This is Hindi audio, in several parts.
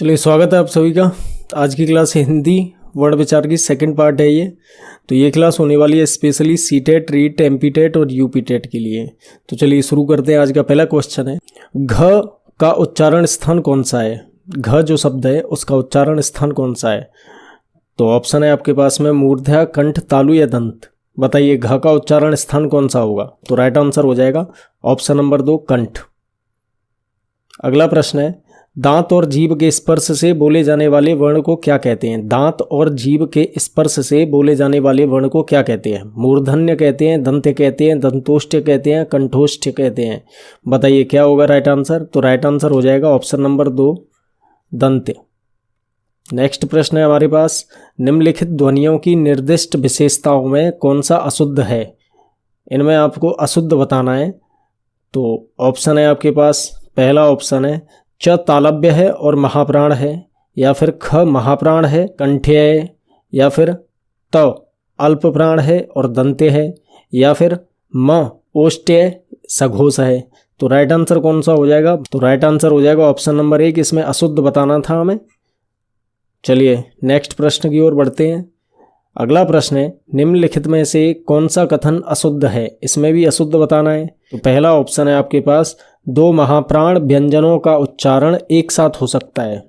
चलिए, स्वागत है आप सभी का। आज की क्लास हिंदी वर्ण विचार की सेकंड पार्ट है ये। तो ये क्लास होने वाली है स्पेशली सीटेट, रीट, एमपीटेट और यूपीटेट के लिए। तो चलिए शुरू करते हैं। आज का पहला क्वेश्चन है, घ का उच्चारण स्थान कौन सा है? घ जो शब्द है उसका उच्चारण स्थान कौन सा है? तो ऑप्शन है आपके पास में मूर्धा, कंठ, तालु या दंत। बताइए घ का उच्चारण स्थान कौन सा होगा? तो राइट आंसर हो जाएगा ऑप्शन नंबर 2, कंठ। अगला प्रश्न है, दांत और जीभ के स्पर्श से बोले जाने वाले वर्ण को क्या कहते हैं? दांत और जीभ के स्पर्श से बोले जाने वाले वर्ण को क्या कहते हैं? मूर्धन्य कहते हैं, दंत्य कहते हैं, दंतोष्ठ्य कहते हैं, कंठोष्ठ्य कहते हैं। बताइए क्या होगा राइट आंसर? तो राइट आंसर हो जाएगा ऑप्शन नंबर 2, दंत्य। नेक्स्ट प्रश्न है हमारे पास, निम्नलिखित ध्वनियों की निर्दिष्ट विशेषताओं में कौन सा अशुद्ध है? इनमें आपको अशुद्ध बताना है। तो ऑप्शन है आपके पास, पहला ऑप्शन है च तालव्य है और महाप्राण है, या फिर ख महाप्राण है कंठ्य है, या फिर त अल्प प्राण है और दंत्य है, या फिर म ओष्ठ्य सघोष है। तो राइट आंसर कौन सा हो जाएगा? तो राइट आंसर हो जाएगा ऑप्शन नंबर 1, इसमें अशुद्ध बताना था हमें। चलिए नेक्स्ट प्रश्न की ओर बढ़ते हैं। अगला प्रश्न है, निम्नलिखित में से कौन सा कथन अशुद्ध है? इसमें भी अशुद्ध बताना है। तो पहला ऑप्शन है आपके पास, 2 महाप्राण व्यंजनों का उच्चारण एक साथ हो सकता है।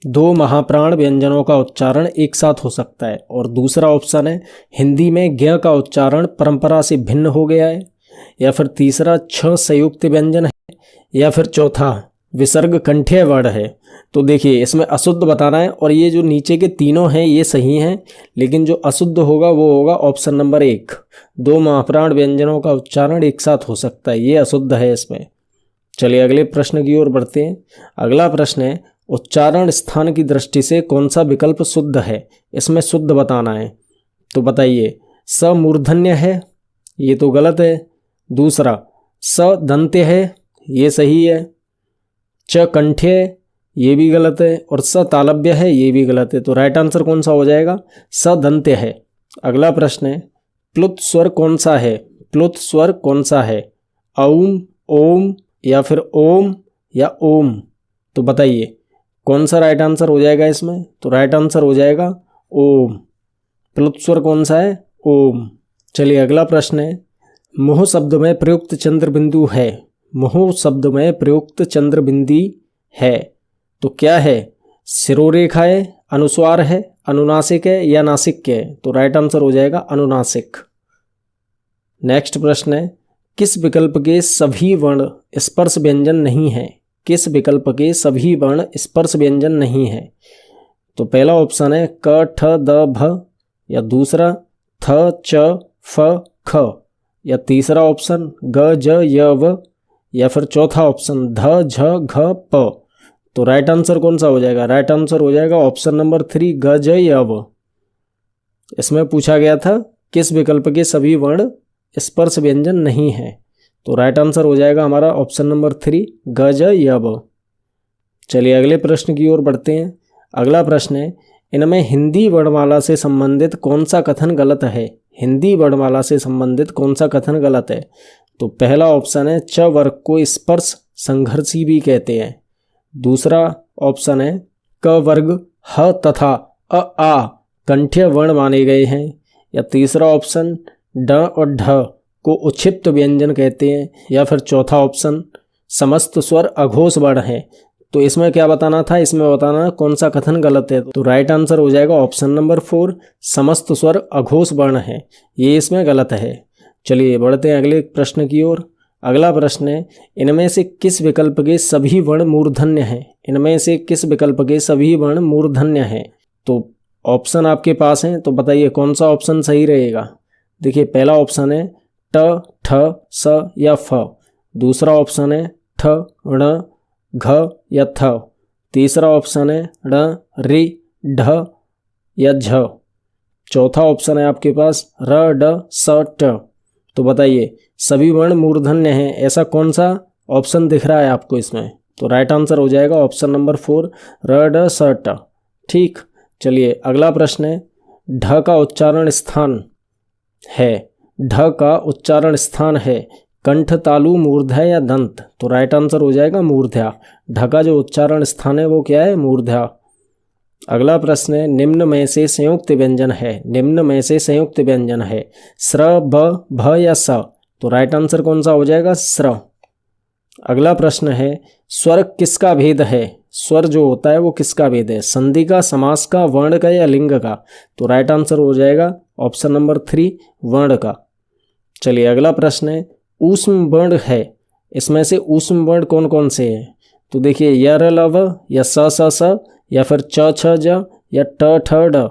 2 महाप्राण व्यंजनों का उच्चारण एक साथ हो सकता है। और दूसरा ऑप्शन है, हिंदी में ज्ञ का उच्चारण परंपरा से भिन्न हो गया है। या फिर तीसरा, छ संयुक्त व्यंजन है। या फिर चौथा, विसर्ग कंठ्य वर्ण है। तो देखिए इसमें अशुद्ध बताना है, और ये जो नीचे के तीनों हैं ये सही हैं, लेकिन जो अशुद्ध होगा वो होगा ऑप्शन नंबर 1, 2 महाप्राण व्यंजनों का उच्चारण एक साथ हो सकता है, ये अशुद्ध है इसमें। चलिए अगले प्रश्न की ओर बढ़ते हैं। अगला प्रश्न है, उच्चारण स्थान की दृष्टि से कौन सा विकल्प शुद्ध है? इसमें शुद्ध बताना है। तो बताइए, स मूर्धन्य है, ये तो गलत है। दूसरा, स दंत्य है, ये सही है। च कंठ्य, ये भी गलत है। और स तालव्य है, ये भी गलत है। तो राइट आंसर कौन सा हो जाएगा? स दंत्य है। अगला प्रश्न है, प्लुत स्वर कौन सा है? प्लुत स्वर कौन सा है? औम, ओम, या फिर ओम या ओम। तो बताइए कौन सा राइट आंसर हो जाएगा इसमें? तो राइट आंसर हो जाएगा ओम। प्लुत स्वर कौन सा है? ओम। चलिए अगला प्रश्न है, मुह शब्द में प्रयुक्त चंद्र बिंदु है। मुह शब्द में प्रयुक्त चंद्र बिंदी है, तो क्या है? शिरोरेखा है, अनुस्वार है, अनुनासिक है या नासिक है? तो राइट आंसर हो जाएगा अनुनासिक। नेक्स्ट प्रश्न है, किस विकल्प के सभी वर्ण स्पर्श व्यंजन नहीं है? किस विकल्प के सभी वर्ण स्पर्श व्यंजन नहीं है? तो पहला ऑप्शन है क ठ द भ, या दूसरा थ च फ ख, या तीसरा ऑप्शन ग ज य व, या फिर चौथा ऑप्शन ध झ घ प। तो राइट आंसर कौन सा हो जाएगा? राइट आंसर हो जाएगा ऑप्शन नंबर 3, ग ज य व। इसमें पूछा गया था किस विकल्प के सभी वर्ण स्पर्श व्यंजन नहीं है। तो राइट आंसर हो जाएगा हमारा ऑप्शन नंबर 3, ग ज य व। चलिए अगले प्रश्न की ओर बढ़ते हैं। अगला प्रश्न है, इनमें हिंदी वर्णमाला से संबंधित कौन सा कथन गलत है? हिंदी वर्णमाला से संबंधित कौन सा कथन गलत है? तो पहला ऑप्शन है, च वर्ग को स्पर्श संघर्षी भी कहते हैं। दूसरा ऑप्शन है, क वर्ग ह तथा अ आ कंठ्य वर्ण माने गए हैं। या तीसरा ऑप्शन, ड और ढ को उच्छिप्त व्यंजन कहते हैं। या फिर चौथा ऑप्शन, समस्त स्वर अघोष वर्ण है। तो इसमें क्या बताना था? इसमें बताना कौन सा कथन गलत है। तो राइट आंसर हो जाएगा ऑप्शन नंबर 4, समस्त स्वर अघोष वर्ण है, ये इसमें गलत है। चलिए बढ़ते हैं अगले प्रश्न की ओर। अगला प्रश्न है, इनमें से किस विकल्प के सभी वर्ण मूर्धन्य हैं? इनमें से किस विकल्प के सभी वर्ण मूर्धन्य हैं? तो ऑप्शन आपके पास हैं, तो बताइए कौन सा ऑप्शन सही रहेगा? देखिए पहला ऑप्शन है ट ठ स या फ। दूसरा ऑप्शन है ठ ण घ या थ। तीसरा ऑप्शन है ण रि ढ या झ। चौथा ऑप्शन है आपके पास र ड स ट। तो बताइए सभी वर्ण मूर्धन्य हैं, ऐसा कौन सा ऑप्शन दिख रहा है आपको इसमें? तो राइट आंसर हो जाएगा ऑप्शन नंबर 4, र ड स ट। ठीक। चलिए अगला प्रश्न है, ढ का उच्चारण स्थान है। ढ का उच्चारण स्थान है कंठ, तालु, मूर्धा या दंत। तो राइट आंसर हो जाएगा मूर्धा। ढ का जो उच्चारण स्थान है वो क्या है, मूर्धा। अगला प्रश्न है, निम्न में से संयुक्त व्यंजन है, निम्न में से संयुक्त व्यंजन है, स्र, ब, भ या स। तो राइट आंसर कौन सा हो जाएगा, स्र। अगला प्रश्न है, स्वर किसका भेद है, स्वर जो होता है वो किसका भेद है, संधि का, समास का, वर्ण का या लिंग का। तो राइट आंसर हो जाएगा ऑप्शन नंबर 3 वर्ण का। चलिए अगला प्रश्न है, ऊष्म वर्ण है, इसमें से ऊष्म वर्ण कौन कौन से हैं। तो देखिए य, र, ल, व या स, स, स या फिर च, छ, ज या ट, ठ, ड।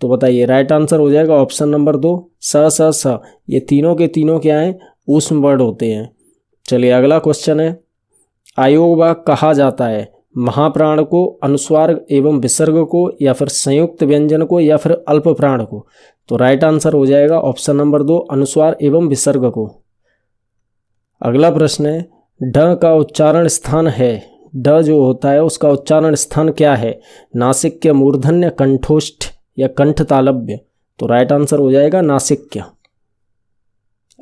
तो बताइए राइट आंसर हो जाएगा ऑप्शन नंबर 2 स, स, स। ये तीनों के तीनों क्या हैं, ऊष्म वर्ण होते हैं। चलिए अगला क्वेश्चन है, अयोगवाक कहा जाता है महाप्राण को, अनुस्वार एवं विसर्ग को या फिर संयुक्त व्यंजन को या फिर अल्प प्राण को। तो राइट आंसर हो जाएगा ऑप्शन नंबर 2 अनुस्वार एवं विसर्ग को। अगला प्रश्न है, ढ का उच्चारण स्थान है, ढ जो होता है उसका उच्चारण स्थान क्या है, नासिक्य, मूर्धन्य, कंठोष्ठ या कंठ तालव्य। तो राइट आंसर हो जाएगा नासिक्य।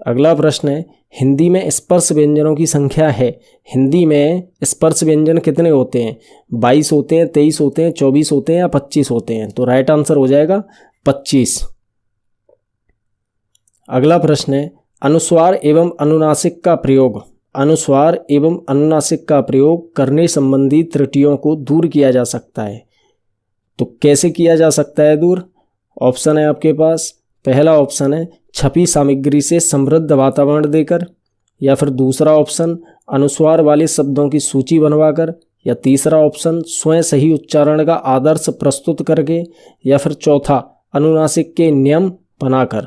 अगला प्रश्न है, हिंदी में स्पर्श व्यंजनों की संख्या है, हिंदी में स्पर्श व्यंजन कितने होते हैं, 22 होते हैं, 23 होते हैं, 24 होते हैं या 25 होते हैं। तो राइट आंसर हो जाएगा 25। अगला प्रश्न है, अनुस्वार एवं अनुनासिक का प्रयोग, अनुस्वार एवं अनुनासिक का प्रयोग करने संबंधी त्रुटियों को दूर किया जा सकता है। तो कैसे किया जा सकता है दूर, ऑप्शन है आपके पास, पहला ऑप्शन है छपी सामग्री से समृद्ध वातावरण देकर, या फिर दूसरा ऑप्शन अनुस्वार वाले शब्दों की सूची बनवाकर, या तीसरा ऑप्शन स्वयं सही उच्चारण का आदर्श प्रस्तुत करके, या फिर चौथा अनुनासिक के नियम बनाकर।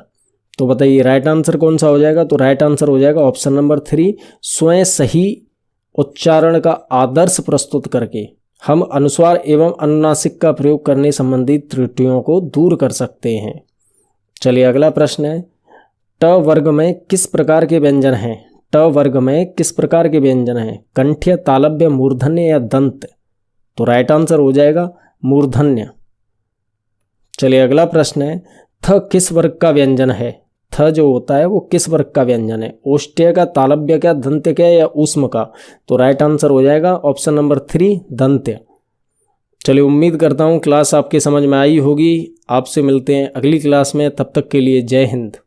तो बताइए राइट आंसर कौन सा हो जाएगा। तो राइट आंसर हो जाएगा ऑप्शन नंबर 3 स्वयं सही उच्चारण का आदर्श प्रस्तुत करके हम अनुस्वार एवं अनुनासिक का प्रयोग करने संबंधी त्रुटियों को दूर कर सकते हैं। चलिए अगला प्रश्न है, ट वर्ग में किस प्रकार के व्यंजन हैं, ट वर्ग में किस प्रकार के व्यंजन हैं, कंठ्य, तालव्य, मूर्धन्य या दंत। तो राइट आंसर हो जाएगा मूर्धन्य। चलिए अगला प्रश्न है, थ किस वर्ग का व्यंजन है, थ जो होता है वो किस वर्ग का व्यंजन है, ओष्ठ्य का, तालव्य का, दंत्य का या ऊष्म का। तो राइट आंसर हो जाएगा ऑप्शन नंबर 3 दंत्य। चलिए उम्मीद करता हूँ क्लास आपके समझ में आई होगी। आपसे मिलते हैं अगली क्लास में, तब तक के लिए जय हिंद।